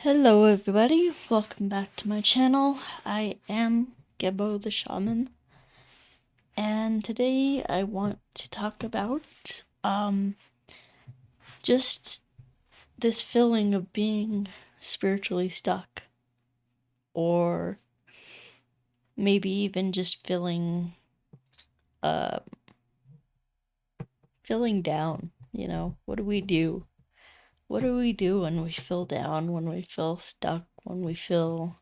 Hello everybody, welcome back to my channel. I am Gebo the Shaman, and today I want to talk about just this feeling of being spiritually stuck, or maybe even just feeling down. What do we do? What do we do when we feel down, when we feel stuck, when we feel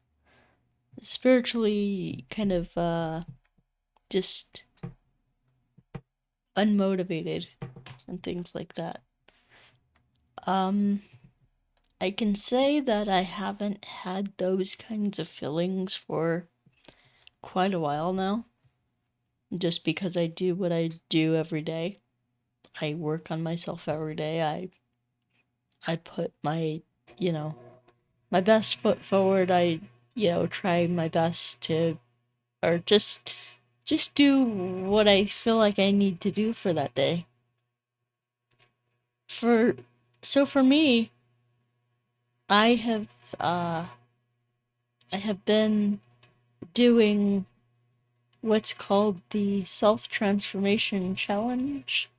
spiritually kind of just unmotivated and things like that? I can say that I haven't had those kinds of feelings for quite a while now, just because I do what I do every day. I work on myself every day. I put my, you know, my best foot forward. I, try my best to, or just do what I feel like I need to do for that day. For for me, I have I have been doing what's called the self-transformation challenge,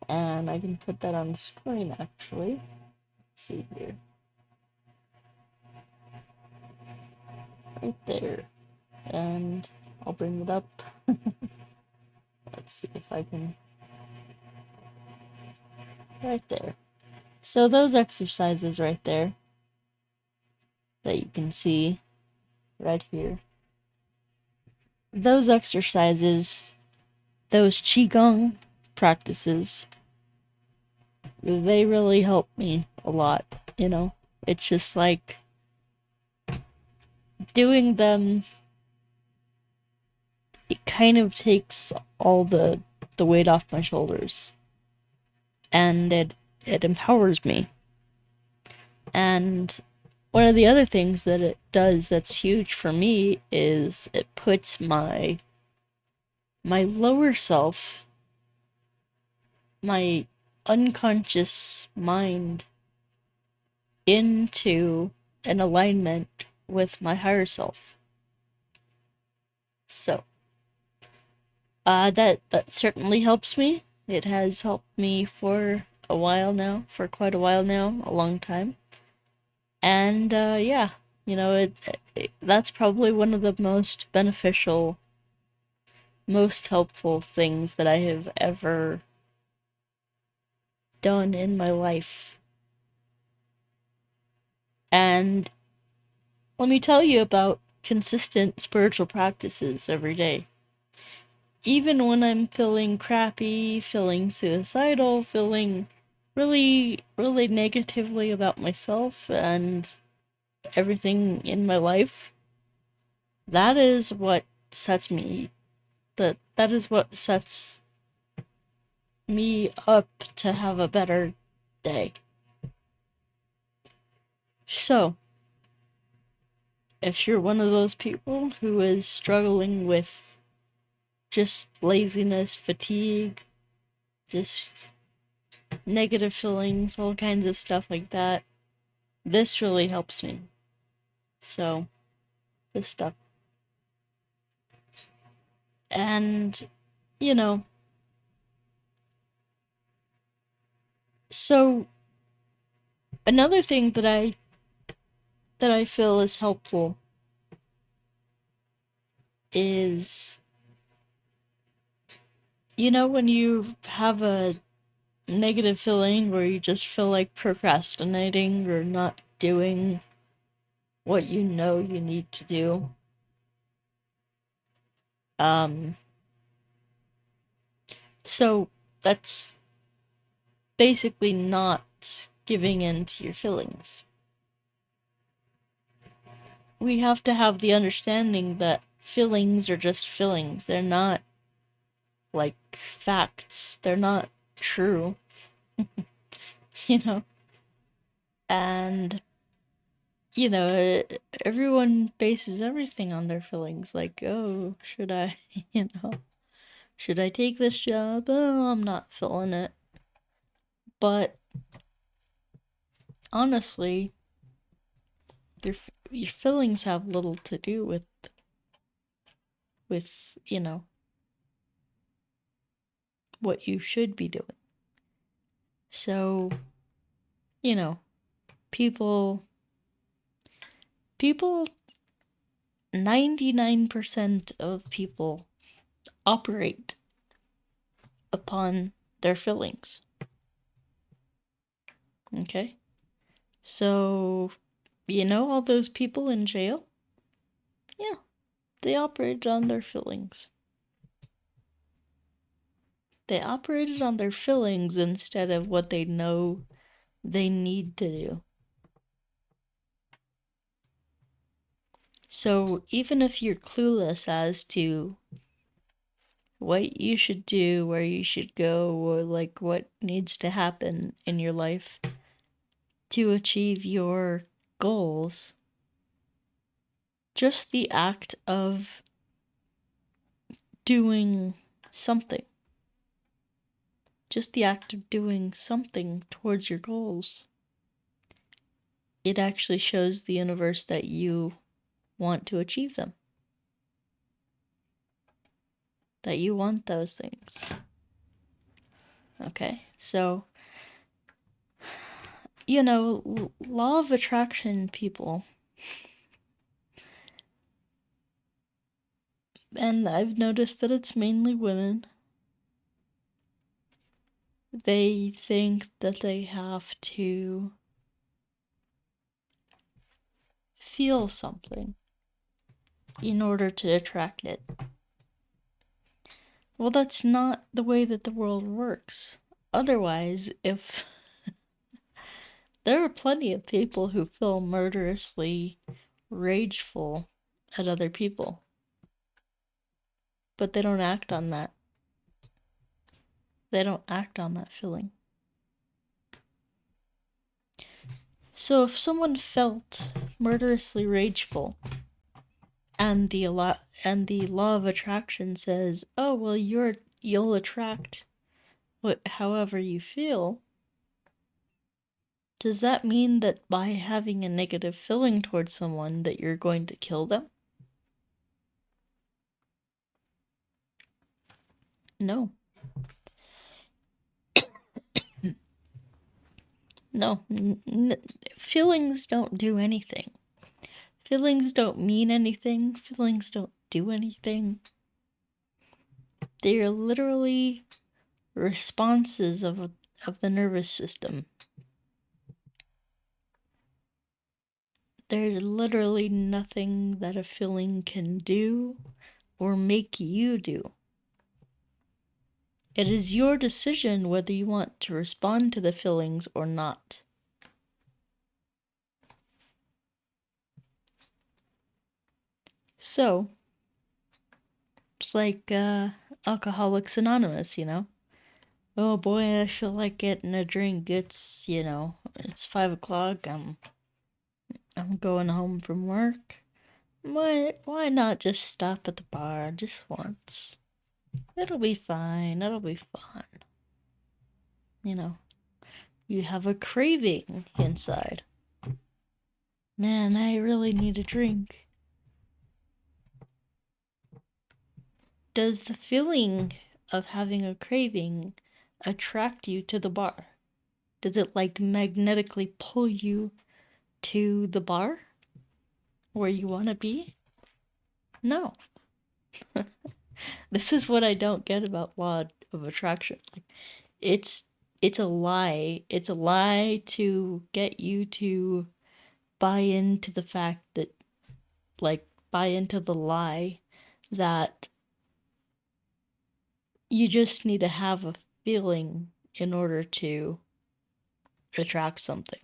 and I can put that on the screen actually. Let's see here. Right there. And I'll bring it up. Let's see if I can. Right there. So those exercises right there that you can see right here. Those exercises, those Qigong practices, they really help me a lot, It's just like doing them, it kind of takes all the weight off my shoulders, and it empowers me. And one of the other things that it does that's huge for me is it puts my lower self, my unconscious mind, into an alignment with my higher self. So that certainly helps me. It has helped me for a while now, for quite a while now, a long time. And yeah, that's probably one of the most beneficial, most helpful things that I have ever done in my life. And let me tell you about consistent spiritual practices every day. Even when I'm feeling crappy, feeling suicidal, feeling really, really negatively about myself and everything in my life, that is what sets me that is what sets me up to have a better day. So, if you're one of those people who is struggling with just laziness, fatigue, just negative feelings, all kinds of stuff like that, this really helps me. So, this stuff. And, you know, so another thing that I feel is helpful is, when you have a negative feeling where you just feel like procrastinating or not doing what you know you need to do. So that's basically not giving in to your feelings. We have to have the understanding that feelings are just feelings. They're not like facts. They're not true. you know? And, everyone bases everything on their feelings. Like, oh, should I, should I take this job? Oh, I'm not feeling it. But honestly, Your feelings have little to do with what you should be doing. So, people 99% of people operate upon their feelings. Okay? So, all those people in jail? Yeah, they operated on their feelings. They operated on their feelings instead of what they know they need to do. So even if you're clueless as to what you should do, where you should go, or like what needs to happen in your life to achieve your goals, just the act of doing something, towards your goals, it actually shows the universe that you want to achieve them, that you want those things. Okay, so, law of attraction people, and I've noticed that it's mainly women, they think that they have to feel something in order to attract it. Well, that's not the way that the world works. Otherwise, if there are plenty of people who feel murderously rageful at other people, but they don't act on that. They don't act on that feeling. So if someone felt murderously rageful, and the law of attraction says, "Oh, well, you'll attract however you feel," does that mean that by having a negative feeling towards someone that you're going to kill them? No. No. Feelings don't do anything. Feelings don't mean anything. Feelings don't do anything. They are literally responses of the nervous system. There's literally nothing that a feeling can do or make you do. It is your decision whether you want to respond to the feelings or not. So, it's like Alcoholics Anonymous, Oh boy, I feel like getting a drink. It's, it's 5 o'clock. I'm going home from work. Why not just stop at the bar just once? It'll be fine. It'll be fun. You have a craving inside. Man, I really need a drink. Does the feeling of having a craving attract you to the bar? Does it like magnetically pull you to the bar where you want to be? No. This is what I don't get about law of attraction. It's a lie. It's a lie to get you to buy into the fact that, buy into the lie that you just need to have a feeling in order to attract something.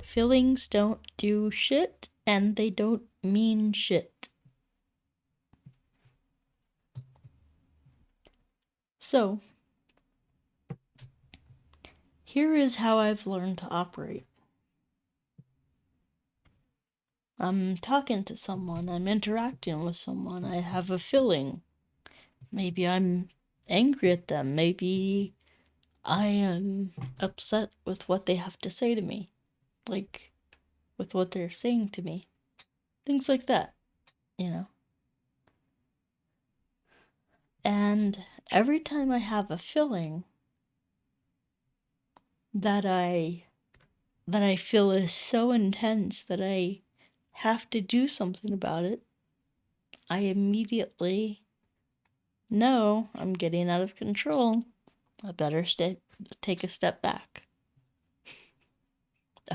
Feelings don't do shit, and they don't mean shit. So, here is how I've learned to operate. I'm talking to someone, I'm interacting with someone, I have a feeling. Maybe I'm angry at them, maybe I am upset with what they have to say to me. with what they're saying to me. Things like that, you know. And every time I have a feeling that I feel is so intense that I have to do something about it, I immediately know I'm getting out of control. I better take a step back.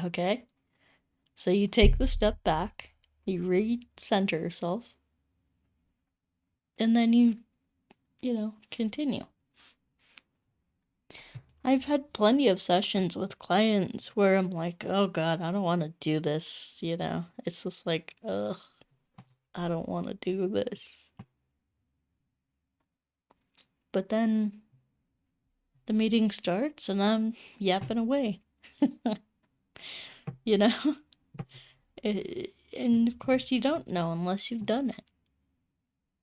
Okay? So you take the step back, you recenter yourself, and then you continue. I've had plenty of sessions with clients where I'm like, oh God, I don't want to do this, It's just like, ugh, I don't want to do this. But then the meeting starts and I'm yapping away. you know? And of course you don't know unless you've done it.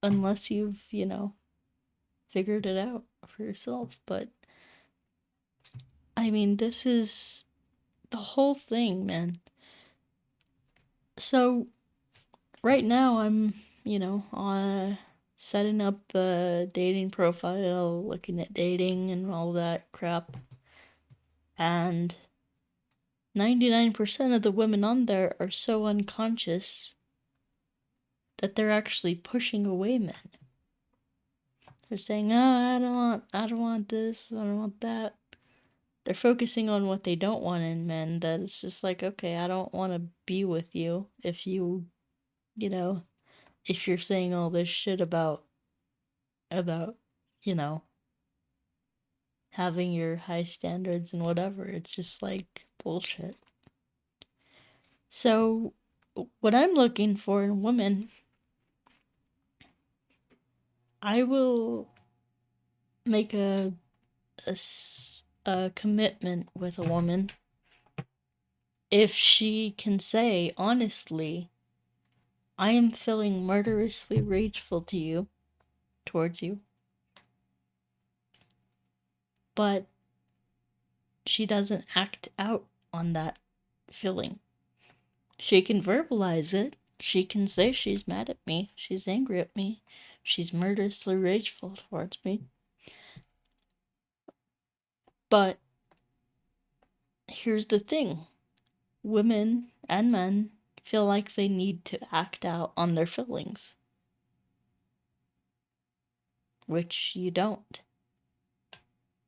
Unless you've, figured it out for yourself. But I mean, this is the whole thing, man. So right now I'm, setting up a dating profile, looking at dating and all that crap. And 99% of the women on there are so unconscious that they're actually pushing away men. They're saying, "Oh, I don't want this, I don't want that." They're focusing on what they don't want in men. That it's just like, okay, I don't want to be with you if you, if you're saying all this shit about, you know, having your high standards and whatever. It's just like bullshit. So, what I'm looking for in women, I will make a commitment with a woman if she can say honestly, I am feeling murderously rageful towards you, but she doesn't act out on that feeling. She can verbalize it. She can say she's mad at me, she's angry at me, she's murderously rageful towards me. But here's the thing. Women and men feel like they need to act out on their feelings, which you don't.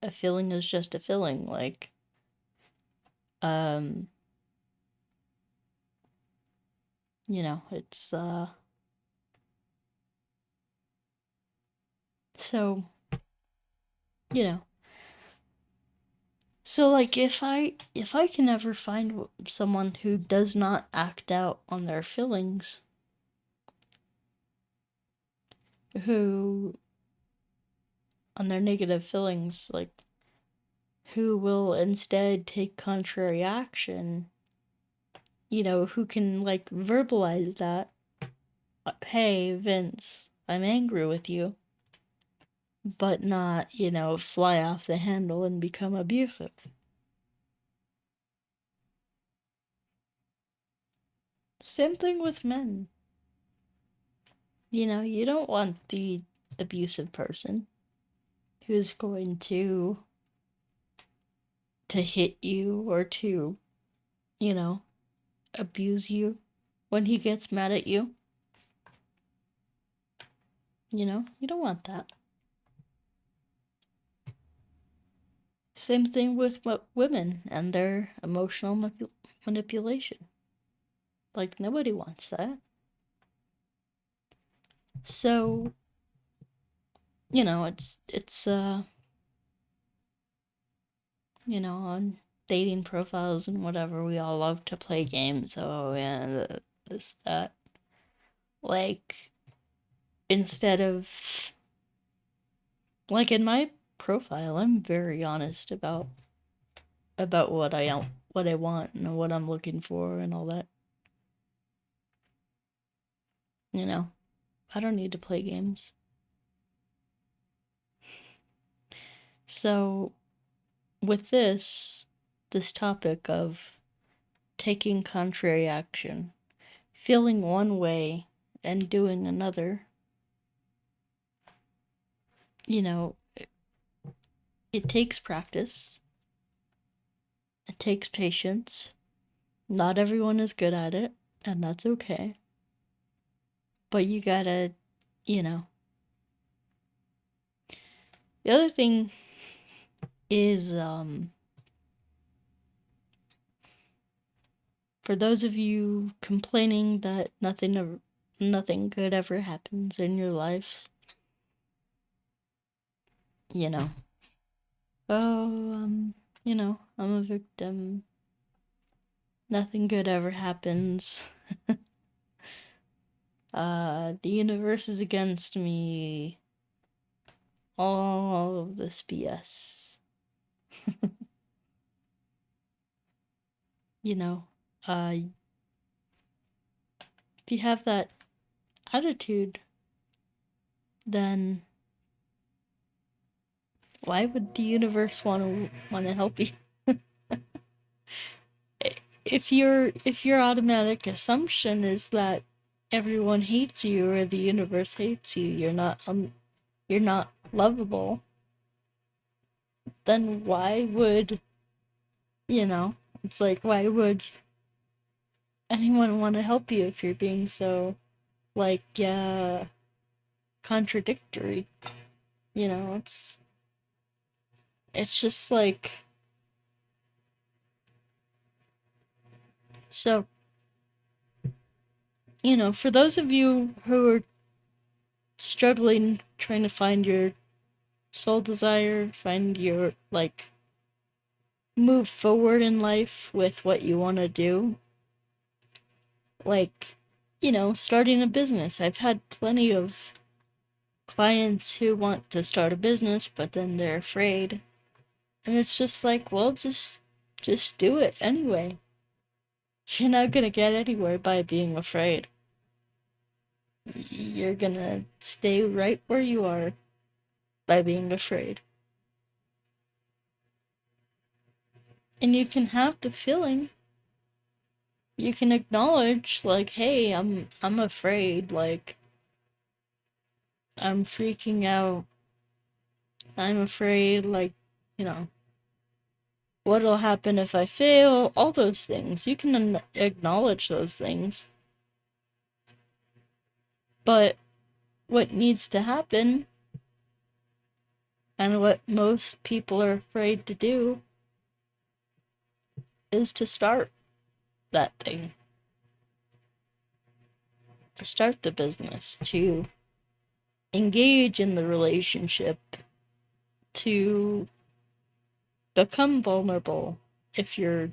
A feeling is just a feeling. Like, it's, so, so like if I can ever find someone who does not act out on their feelings, who on their negative feelings, like who will instead take contrary action, who can like verbalize that, hey Vince, I'm angry with you, but not, fly off the handle and become abusive. Same thing with men. You don't want the abusive person who's going to hit you or to, abuse you when he gets mad at you. You don't want that. Same thing with women and their emotional manipulation. Like, nobody wants that. So, it's on dating profiles and whatever, we all love to play games. Oh, yeah, this, that. Like, instead of, like, in my profile, I'm very honest about what I want and what I'm looking for and all that. I don't need to play games. So, with this topic of taking contrary action, feeling one way and doing another. You know, it takes practice. It takes patience. Not everyone is good at it, and that's okay. But you gotta, you know. The other thing is, for those of you complaining that nothing good ever happens in your life, you know, oh, I'm a victim. Nothing good ever happens. The universe is against me. All of this BS. You know, if you have that attitude, then why would the universe want to help you? If your automatic assumption is that everyone hates you or the universe hates you, you're not lovable, then why would, it's like, why would anyone want to help you if you're being so, like, contradictory? It's just like, so, for those of you who are struggling trying to find your soul desire, find your, like, move forward in life with what you want to do, like, starting a business. I've had plenty of clients who want to start a business, but then they're afraid. And it's just like, well, just do it anyway. You're not gonna get anywhere by being afraid. You're gonna stay right where you are by being afraid. And you can have the feeling. You can acknowledge, like, hey, I'm afraid, like, I'm freaking out. I'm afraid, like, what'll happen if I fail? All those things. You can acknowledge those things. But what needs to happen, and what most people are afraid to do, is to start that thing. To start the business, to engage in the relationship, to become vulnerable if you're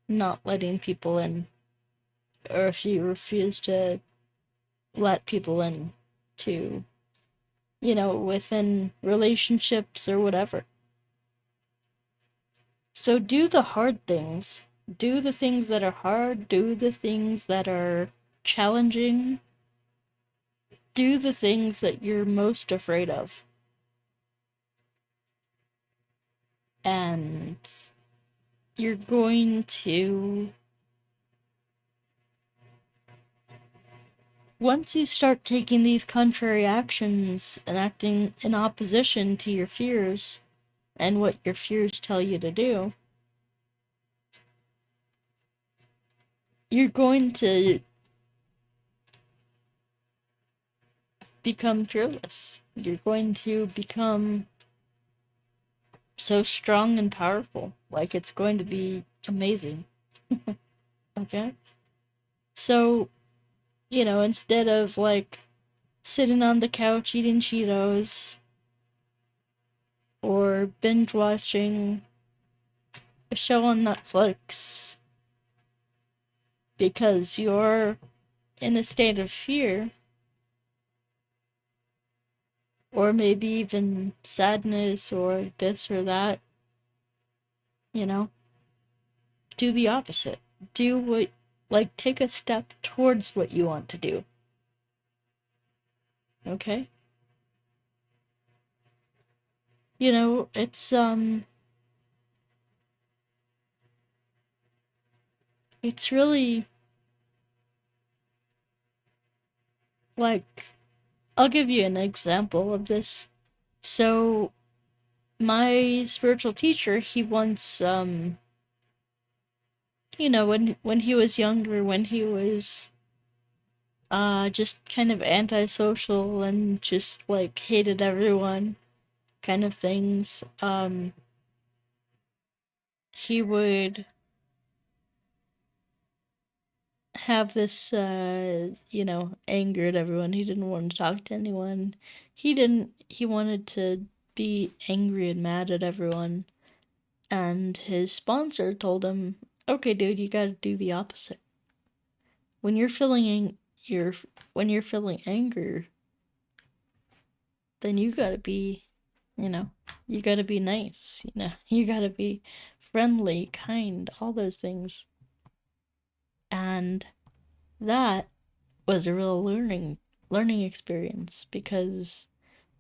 not letting people in, or if you refuse to let people in to, within relationships or whatever. So do the hard things. Do the things that are hard. Do the things that are challenging. Do the things that you're most afraid of. And you're going to, once you start taking these contrary actions and acting in opposition to your fears and what your fears tell you to do, you're going to become fearless. You're going to become so strong and powerful. Like, it's going to be amazing. Okay? So, instead of, like, sitting on the couch eating Cheetos or binge watching a show on Netflix because you're in a state of fear, or maybe even sadness or this or that, do the opposite. Do what, like, take a step towards what you want to do. Okay? It's, it's really like, I'll give you an example of this. So, my spiritual teacher, he once, when he was younger, when he was just kind of antisocial and just like hated everyone kind of things, he would have this anger at everyone. He didn't want to talk to anyone. He wanted to be angry and mad at everyone. And his sponsor told him, "Okay, dude, you got to do the opposite. When you're feeling your when you're feeling anger, then you got to be, you got to be nice, You got to be friendly, kind, all those things." And that was a real learning experience, because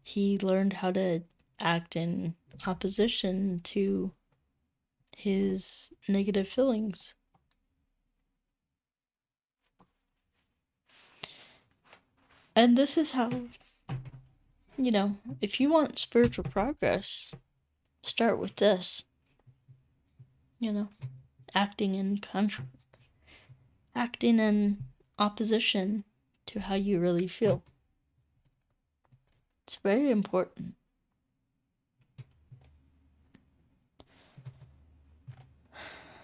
he learned how to act in opposition to his negative feelings. And this is how, if you want spiritual progress, start with this, you know, acting in acting in opposition to how you really feel. It's very important.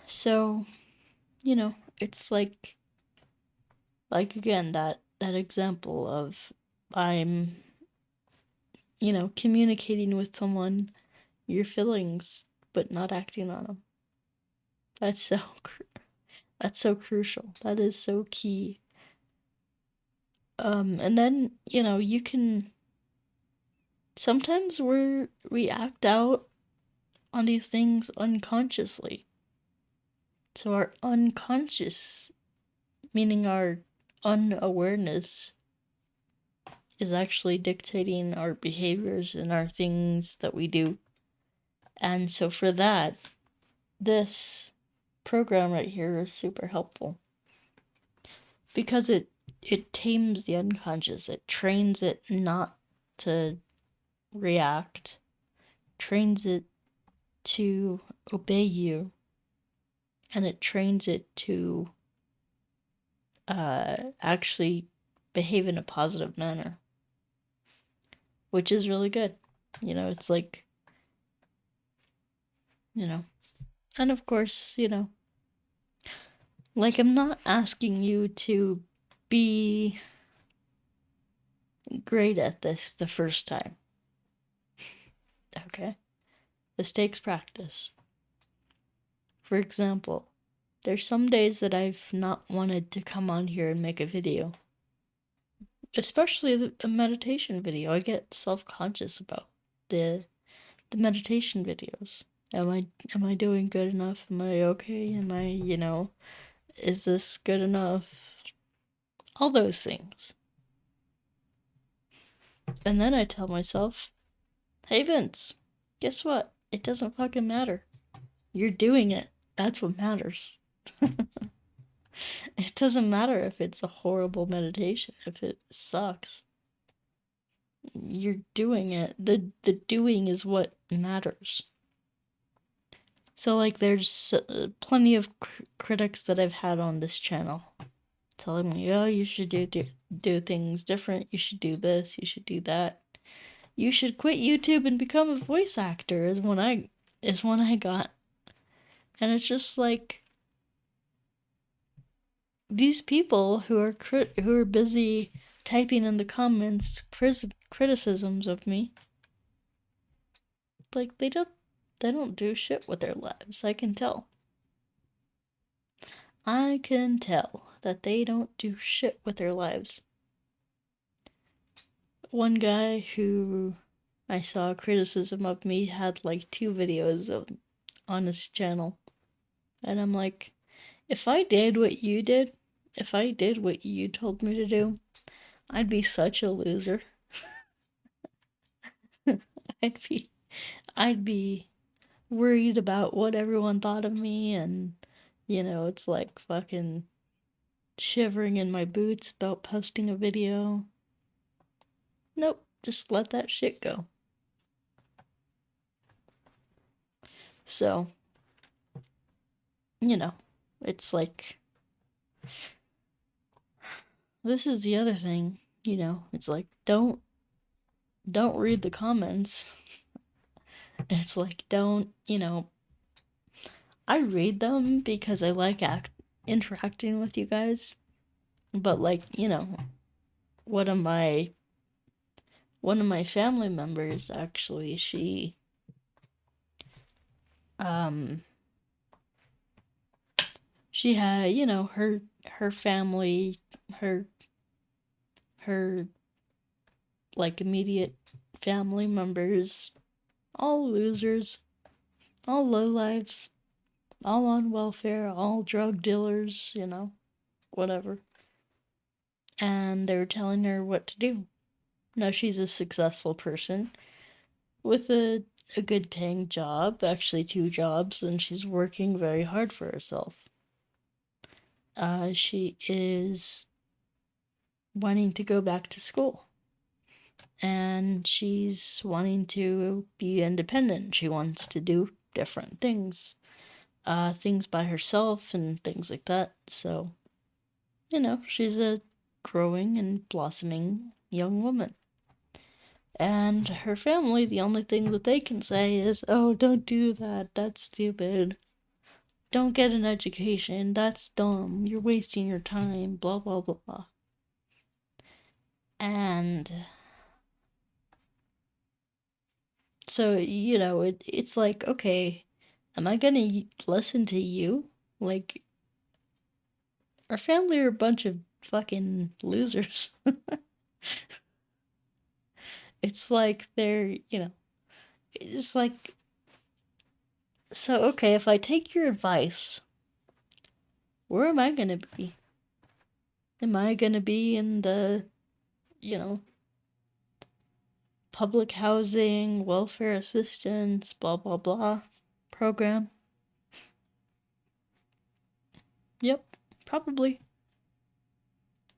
So, it's like again, that example of, I'm communicating with someone your feelings but not acting on them. That's so that's so crucial. That is so key. And then, you can, sometimes we act out on these things unconsciously. So our unconscious, meaning our unawareness, is actually dictating our behaviors and our things that we do. And so for that, this program right here is super helpful, because it tames the unconscious. It trains it not to react, trains it to obey you, and it trains it to actually behave in a positive manner, which is really good. It's like, and of course, like, I'm not asking you to be great at this the first time. Okay? This takes practice. For example, there's some days that I've not wanted to come on here and make a video. Especially a meditation video. I get self-conscious about the meditation videos. Am I doing good enough? Am I okay? Am I, is this good enough? All those things. And then I tell myself, hey Vince, guess what? It doesn't fucking matter. You're doing it. That's what matters. It doesn't matter if it's a horrible meditation, if it sucks. You're doing it. The doing is what matters. So, like, there's plenty of critics that I've had on this channel telling me, oh, you should do things different. You should do this. You should do that. You should quit YouTube and become a voice actor. Is one I got, and it's just like, these people who are busy typing in the comments criticisms of me, like, they don't do shit with their lives. I can tell that they don't do shit with their lives. One guy who I saw criticism of me had like 2 videos on his channel, and I'm like, if I did what you did, if I did what you told me to do, I'd be such a loser. I'd be worried about what everyone thought of me, and It's like fucking shivering in my boots about posting a video. Nope, just let that shit go. So, it's like, this is the other thing, it's like, don't read the comments. It's like, don't, I read them because I like interacting with you guys. But like, one of my family members actually, she had, her family, her her like immediate family members, all losers, all lowlives, all on welfare, all drug dealers, whatever. And they were telling her what to do. Now she's a successful person with a good paying job, actually 2 jobs, and she's working very hard for herself. She is wanting to go back to school. And she's wanting to be independent. She wants to do different things. Things by herself and things like that. So, she's a growing and blossoming young woman. And her family, the only thing that they can say is, oh, don't do that. That's stupid. Don't get an education. That's dumb. You're wasting your time. Blah, blah, blah. And so, it's like, okay, am I gonna listen to you? Like, our family are a bunch of fucking losers. It's like they're, it's like, so okay, if I take your advice, where am I gonna be? Am I gonna be in the, public housing, welfare assistance, blah, blah, blah program? Yep, probably.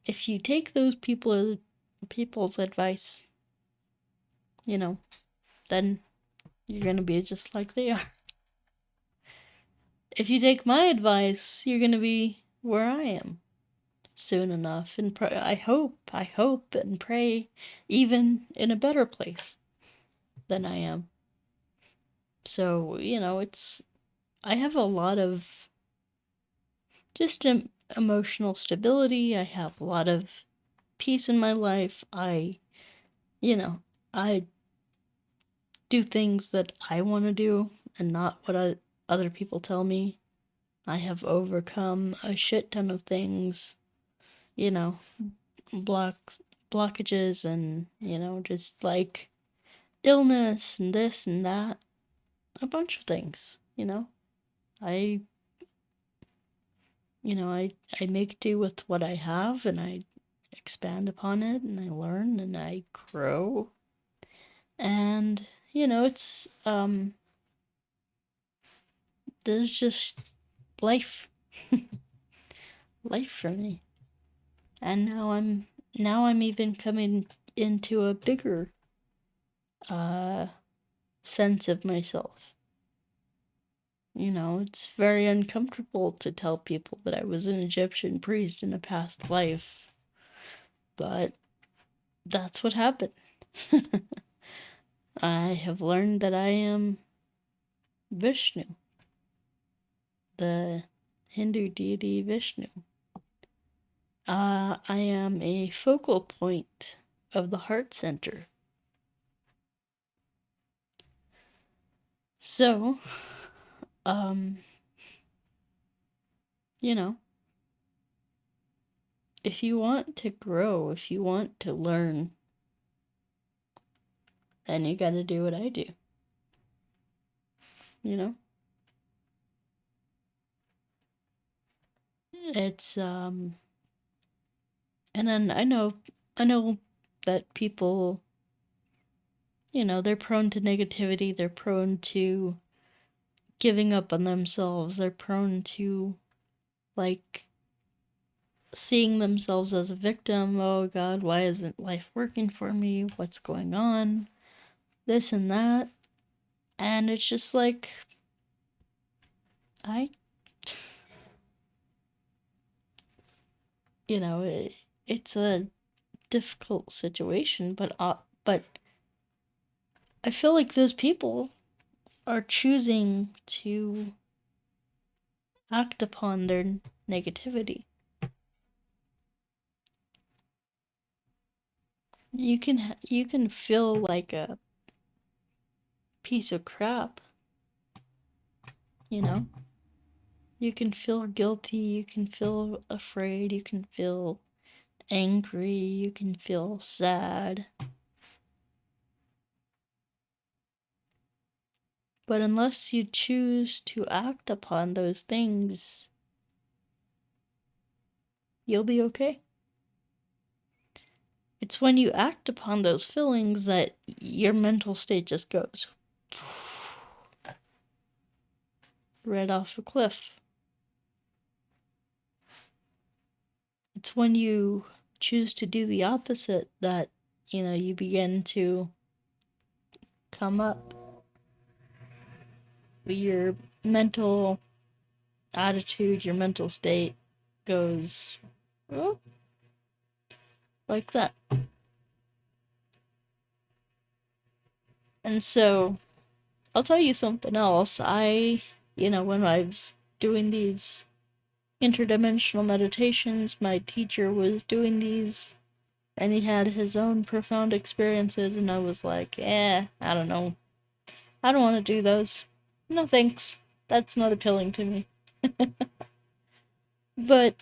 If you take those people's advice, then you're gonna be just like they are. If you take my advice, you're gonna be where I am soon enough, and I hope and pray even in a better place than I am. So, I have a lot of just emotional stability. I have a lot of peace in my life. I do things that I want to do and not what other people tell me. I have overcome a shit ton of things, you know, blockages and, just like illness and this and that. A bunch of things, I I make do with what I have, and I expand upon it, and I learn and I grow. And it's there's just life life for me. And now I'm even coming into a bigger sense of myself. It's very uncomfortable to tell people that I was an Egyptian priest in a past life, but that's what happened. I have learned that I am Vishnu, the Hindu deity Vishnu. I am a focal point of the heart center. So, if you want to grow, if you want to learn, then you gotta do what I do. It's, and then I know that people, they're prone to negativity, they're prone to giving up on themselves, they're prone to like seeing themselves as a victim. Oh God, why isn't life working for me? What's going on? This and that. And it's just like, I, it's a difficult situation, but I feel like those people are choosing to act upon their negativity. You can feel like a piece of crap, you know? You can feel guilty, you can feel afraid, you can feel angry, you can feel sad. But unless you choose to act upon those things, you'll be okay. It's when you act upon those feelings that your mental state just goes right off a cliff. It's when you choose to do the opposite that, you begin to come up. Your mental attitude, your mental state goes, oh, like that. And so, I'll tell you something else. When I was doing these interdimensional meditations, my teacher was doing these, and he had his own profound experiences, and I was like, I don't know. I don't want to do those. No thanks. That's not appealing to me. But,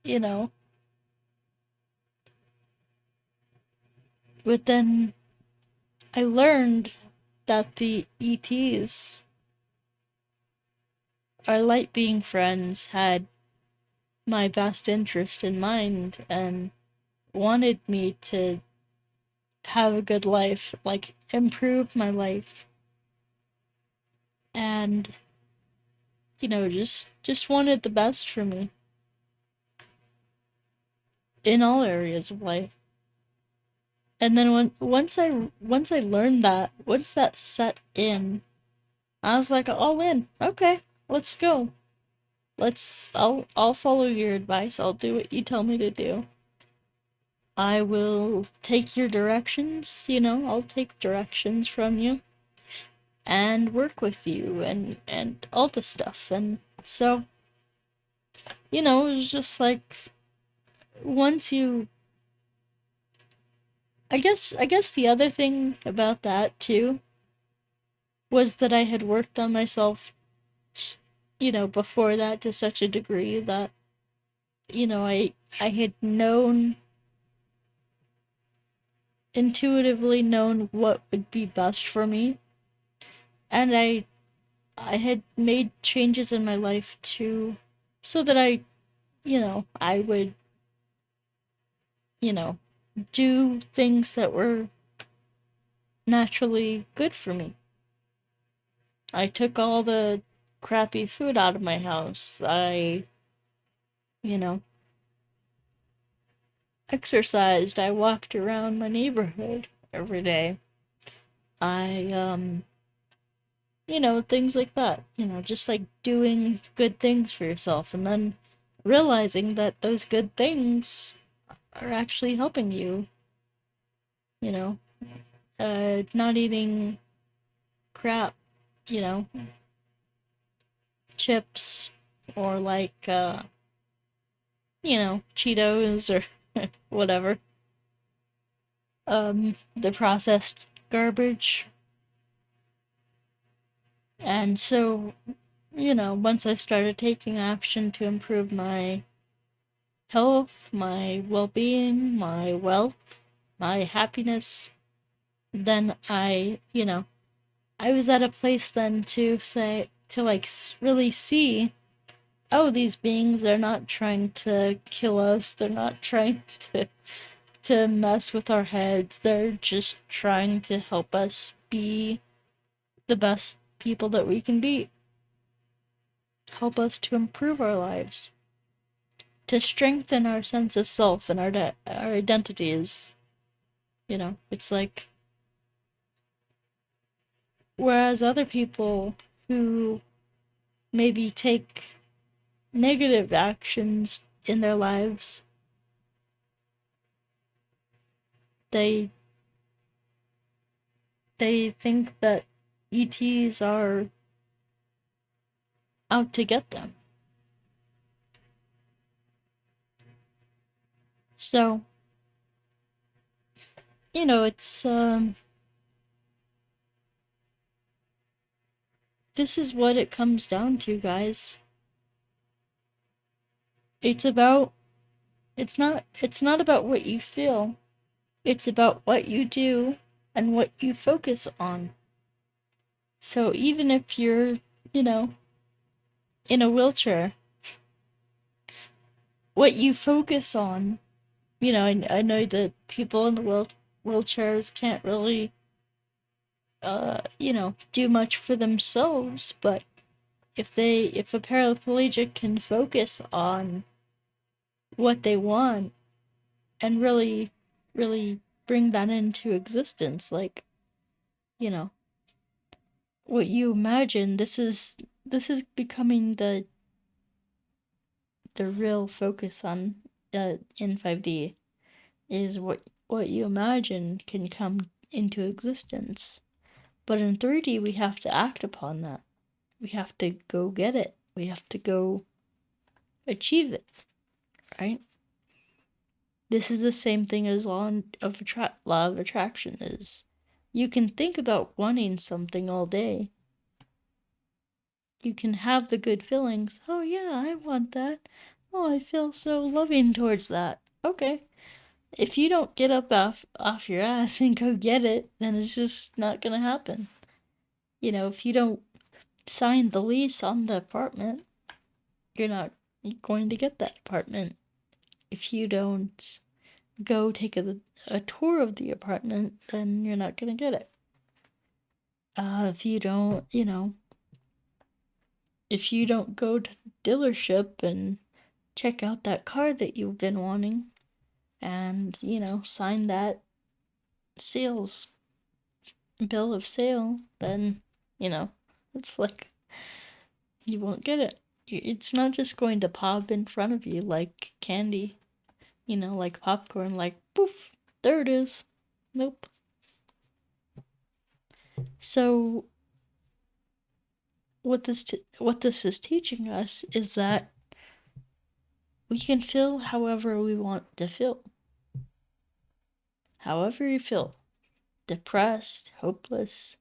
you know, but then I learned that the ETs, our light being friends, had my best interest in mind and wanted me to have a good life, like improve my life. And just wanted the best for me in all areas of life. And then once I learned that, once that set in, I was like, all in. Okay, let's go. I'll follow your advice. I'll do what you tell me to do. I will take your directions, I'll take directions from you and work with you and all this stuff. And so, it was just like once you I guess the other thing about that too was that I had worked on myself, before that to such a degree that, I had intuitively known what would be best for me. And I had made changes in my life too, so that I would, you know, do things that were naturally good for me. I took all the crappy food out of my house. I, you know, exercised. I walked around my neighborhood every day. I, things like that. Just like doing good things for yourself and then realizing that those good things are actually helping you, you know, not eating crap, you know, chips or like, Cheetos or whatever. The processed garbage. And so, once I started taking action to improve my health, my well being, my wealth, my happiness, then I was at a place then to say, to like really see, oh, these beings are not trying to kill us, they're not trying to mess with our heads, they're just trying to help us be the best people that we can be. help us to improve our lives, to strengthen our sense of self and our identities. It's like, whereas other people who maybe take negative actions in their lives, they think that ETs are out to get them. So, it's this is what it comes down to, guys. It's not about what you feel. It's about what you do and what you focus on. So even if you're, in a wheelchair, what you focus on, I know that people in the wheelchairs can't really, do much for themselves, but if a paraplegic can focus on what they want and really, really bring that into existence, like, what you imagine, this is becoming the real focus on in 5D, is what you imagine can come into existence. But in 3D, we have to act upon that. We have to go get it. We have to go achieve it, right? This is the same thing as law of attraction is. You can think about wanting something all day. You can have the good feelings. Oh yeah, I want that. Oh, I feel so loving towards that. Okay. If you don't get up off your ass and go get it, then it's just not gonna happen. If you don't sign the lease on the apartment, you're not going to get that apartment. If you don't go take a tour of the apartment, then you're not gonna get it. If you don't, if you don't go to the dealership and check out that car that you've been wanting and, sign that sales bill of sale, then, it's like you won't get it. It's not just going to pop in front of you like candy, like popcorn, like poof, there it is. Nope. So what this is teaching us is that we can feel however we want to feel. However you feel. Depressed, hopeless,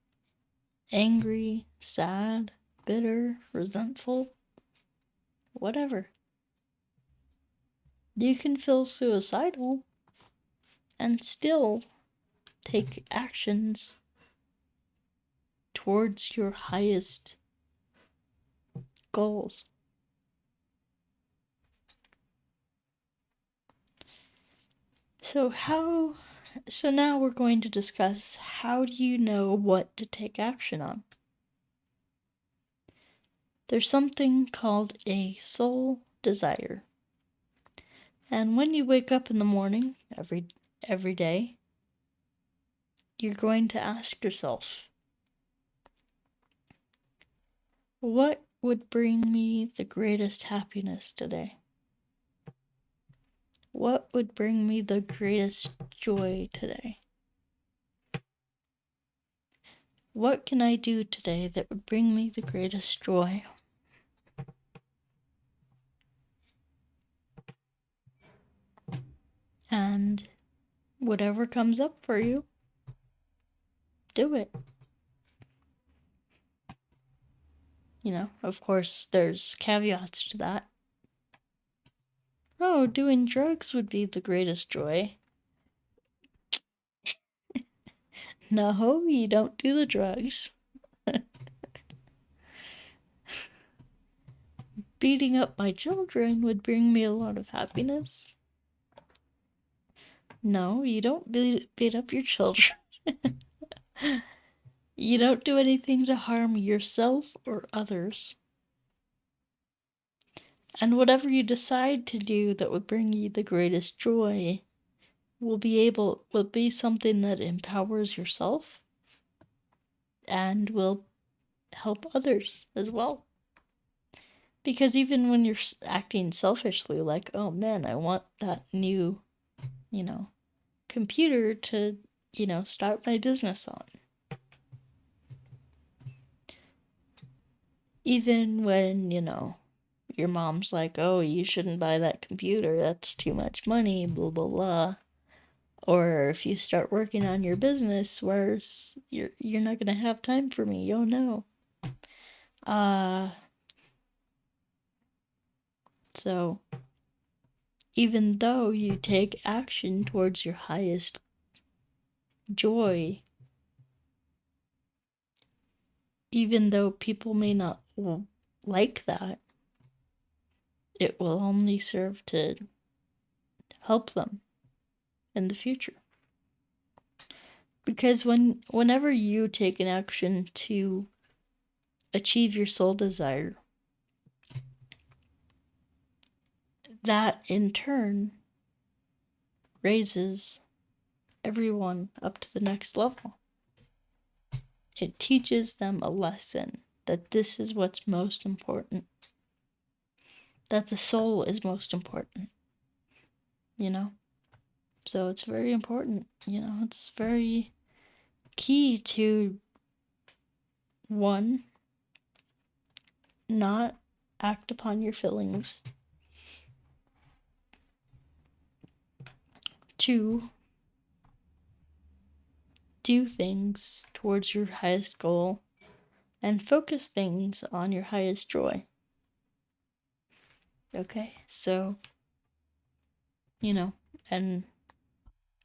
angry, sad, bitter, resentful, whatever. You can feel suicidal and still take actions towards your highest goals. So now we're going to discuss, how do you know what to take action on? There's something called a soul desire. And when you wake up in the morning, every day, you're going to ask yourself, what would bring me the greatest happiness today? What would bring me the greatest joy today? What can I do today that would bring me the greatest joy? And whatever comes up for you, do it. Of course, there's caveats to that. Oh, doing drugs would be the greatest joy. No, you don't do the drugs. Beating up my children would bring me a lot of happiness. No, you don't beat up your children. You don't do anything to harm yourself or others. And whatever you decide to do that would bring you the greatest joy will be something that empowers yourself and will help others as well. Because even when you're acting selfishly, like, oh man, I want that new, computer to, start my business on. Even when, your mom's like, oh, you shouldn't buy that computer, that's too much money, blah, blah, blah. Or if you start working on your business, where's you're not gonna have time for me, oh no. So even though you take action towards your highest joy, even though people may not like that, it will only serve to help them in the future. Because whenever you take an action to achieve your soul desire, that in turn raises everyone up to the next level. It teaches them a lesson that this is what's most important, that the soul is most important, So it's very important, it's very key to, one, not act upon your feelings. 2, do things towards your highest goal and focus things on your highest joy. Okay, so, and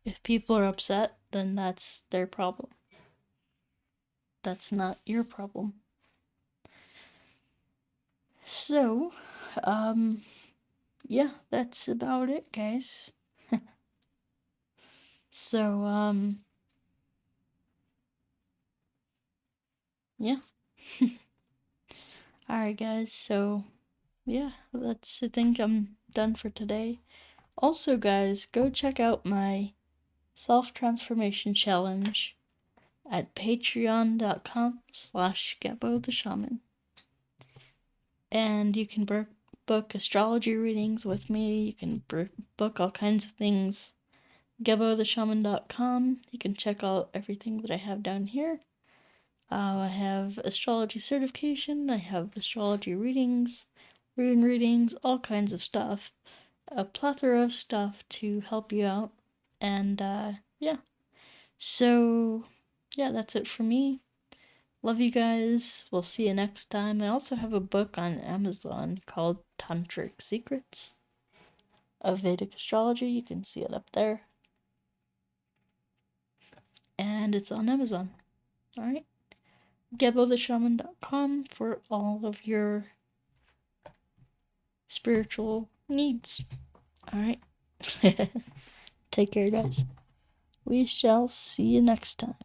if people are upset, then that's their problem. That's not your problem. So, yeah, that's about it, guys. So, yeah. Alright, guys, so, yeah, I think I'm done for today. Also, guys, go check out my self-transformation challenge at patreon.com/GabboTheShaman. And you can book astrology readings with me. You can book all kinds of things. GabboTheShaman.com. You can check out everything that I have down here. I have astrology certification. I have astrology readings, rune readings, all kinds of stuff. A plethora of stuff to help you out. And, yeah. So, yeah, that's it for me. Love you guys. We'll see you next time. I also have a book on Amazon called Tantric Secrets of Vedic Astrology. You can see it up there. And it's on Amazon. Alright? GabboTheShaman.com for all of your spiritual needs. Alright? Take care, guys. We shall see you next time.